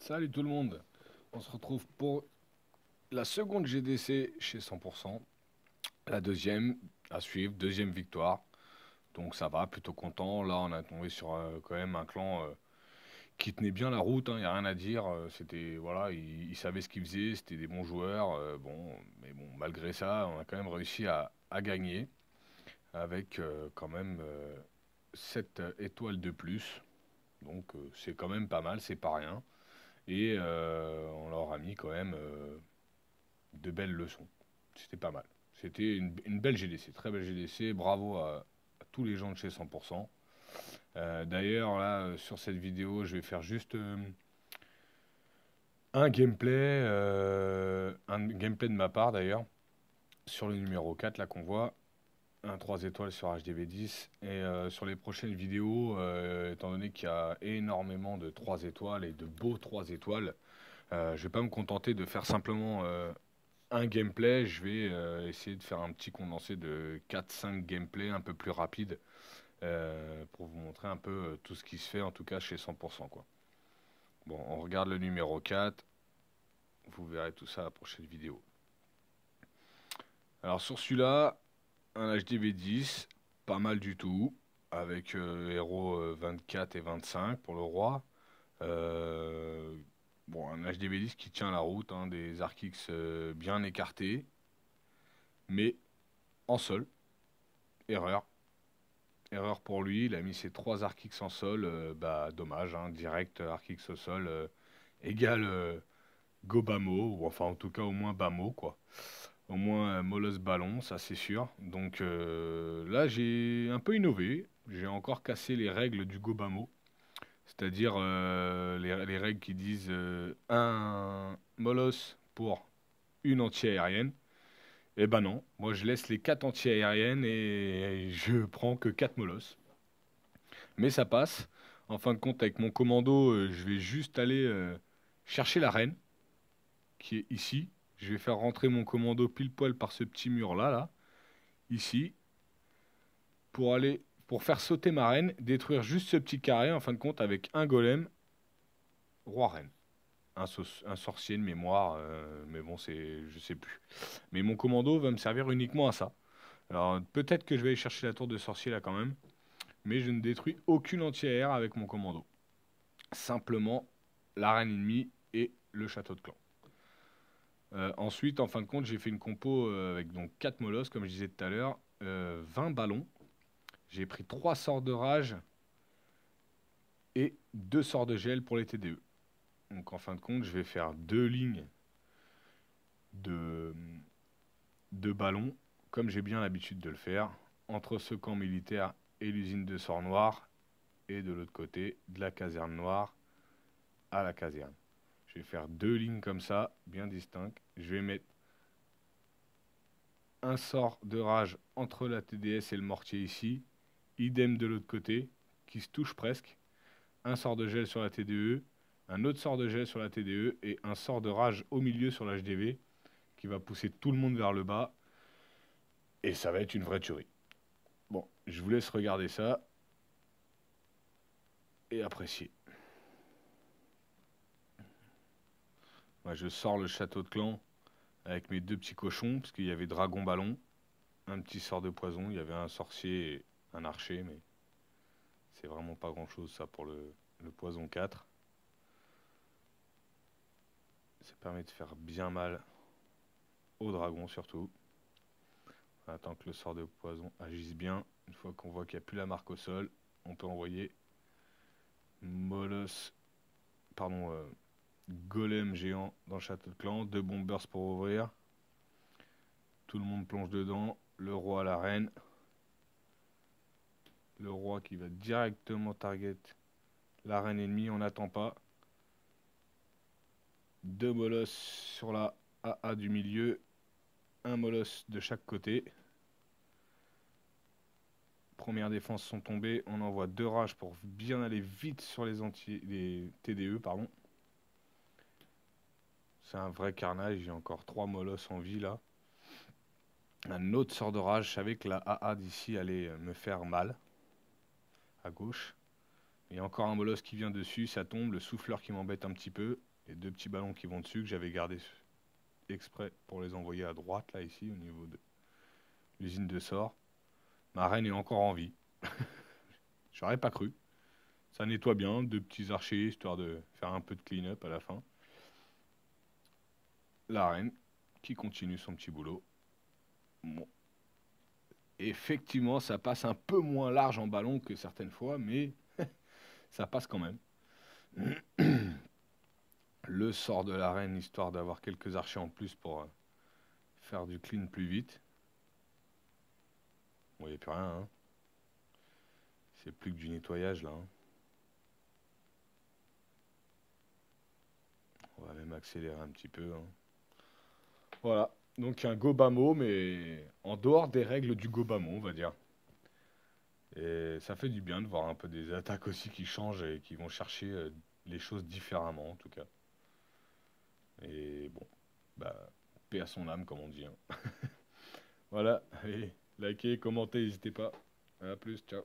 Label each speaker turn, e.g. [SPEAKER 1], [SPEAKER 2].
[SPEAKER 1] Salut tout le monde, on se retrouve pour la seconde GDC chez 100%, la deuxième à suivre, deuxième victoire, donc ça va, plutôt content. Là on a tombé sur quand même un clan qui tenait bien la route, il n'y a rien à dire, c'était, voilà, ils savaient ce qu'ils faisaient, c'était des bons joueurs, bon, mais bon, malgré ça, on a quand même réussi à gagner, avec quand même 7 étoiles de plus, donc c'est quand même pas mal, c'est pas rien. Et on leur a mis quand même de belles leçons. C'était pas mal. C'était une belle GDC, très belle GDC. Bravo à tous les gens de chez 100%. D'ailleurs, là, sur cette vidéo, je vais faire juste un gameplay de ma part d'ailleurs, sur le numéro 4 là qu'on voit. Un 3 étoiles sur HDV10. Et sur les prochaines vidéos, étant donné qu'il y a énormément de 3 étoiles et de beaux 3 étoiles, je vais pas me contenter de faire simplement un gameplay. Je vais essayer de faire un petit condensé de 4-5 gameplays un peu plus rapide, pour vous montrer un peu tout ce qui se fait, en tout cas chez 100%, quoi. Bon, on regarde le numéro 4. Vous verrez tout ça à la prochaine vidéo. Alors sur celui-là, un HDV10, pas mal du tout, avec héros 24 et 25 pour le roi. Euh, bon, un HDV10 qui tient la route, hein, des Archix bien écartés, mais en sol. Erreur. Erreur pour lui, il a mis ses 3 Archix en sol, bah dommage, hein, direct Archix au sol égale Go Bamo, ou enfin en tout cas au moins Bamo, quoi. Au moins Molosse Ballon, ça c'est sûr. Donc là j'ai un peu innové, j'ai encore cassé les règles du Go Bamo, c'est-à-dire les règles qui disent un Molosse pour une anti-aérienne. Eh ben non, moi je laisse les 4 anti-aériennes et je prends que 4 molosses. Mais ça passe. En fin de compte, avec mon commando, je vais juste aller chercher la reine, qui est ici. Je vais faire rentrer mon commando pile poil par ce petit mur-là, là, ici, pour faire sauter ma reine, détruire juste ce petit carré, en fin de compte, avec un golem, roi-reine. Un sorcier de mémoire, mais bon, je sais plus. Mais mon commando va me servir uniquement à ça. Alors, peut-être que je vais aller chercher la tour de sorcier, là, quand même. Mais je ne détruis aucune anti-air avec mon commando. Simplement l'arène ennemie et le château de clan. Ensuite, en fin de compte, j'ai fait une compo avec donc 4 molosses, comme je disais tout à l'heure, 20 ballons. J'ai pris 3 sorts de rage et 2 sorts de gel pour les TDE. Donc en fin de compte, je vais faire 2 lignes de, de ballons, comme j'ai bien l'habitude de le faire, entre ce camp militaire et l'usine de sorts noirs, et de l'autre côté, de la caserne noire à la caserne. Je vais faire 2 lignes comme ça, bien distinctes. Je vais mettre un sort de rage entre la TDS et le mortier ici. Idem de l'autre côté, qui se touche presque. Un sort de gel sur la TDE, un autre sort de gel sur la TDE et un sort de rage au milieu sur l'HDV qui va pousser tout le monde vers le bas. Et ça va être une vraie tuerie. Bon, je vous laisse regarder ça et apprécier. Moi, je sors le château de clan avec mes 2 petits cochons, parce qu'il y avait dragon ballon, un petit sort de poison, il y avait un sorcier et un archer, mais c'est vraiment pas grand chose ça pour le poison 4. Ça permet de faire bien mal au dragon surtout. On attend que le sort de poison agisse bien. Une fois qu'on voit qu'il n'y a plus la marque au sol, on peut envoyer Molosse, pardon, Golem géant dans le château de clan. 2 bombers pour ouvrir. Tout le monde plonge dedans. Le roi à la reine. Le roi qui va directement target la reine ennemie, on n'attend pas. 2 molosses sur la AA du milieu. Un molosse de chaque côté. Première défense sont tombées. On envoie 2 rages pour bien aller vite sur les TDE, pardon. C'est un vrai carnage. J'ai encore 3 molosses en vie là. Un autre sort de rage. Je savais que la AA d'ici allait me faire mal. À gauche. Il y a encore un molosse qui vient dessus. Ça tombe. Le souffleur qui m'embête un petit peu. Les deux petits ballons qui vont dessus, que j'avais gardé exprès pour les envoyer à droite, là, ici, au niveau de l'usine de sort. Ma reine est encore en vie. J'aurais pas cru. Ça nettoie bien, deux petits archers, histoire de faire un peu de clean-up à la fin. La reine, qui continue son petit boulot. Bon. Effectivement, ça passe un peu moins large en ballon que certaines fois, mais ça passe quand même. Le sort de la reine, histoire d'avoir quelques archers en plus pour faire du clean plus vite. Bon, il n'y a plus rien, hein. C'est plus que du nettoyage, là, hein. On va même accélérer un petit peu, hein. Voilà, donc un Gobamo, mais en dehors des règles du Gobamo, on va dire. Et ça fait du bien de voir un peu des attaques aussi qui changent et qui vont chercher les choses différemment, en tout cas. Et bon, bah, paix à son âme, comme on dit, hein. Voilà, allez, likez, commentez, n'hésitez pas. À plus, ciao.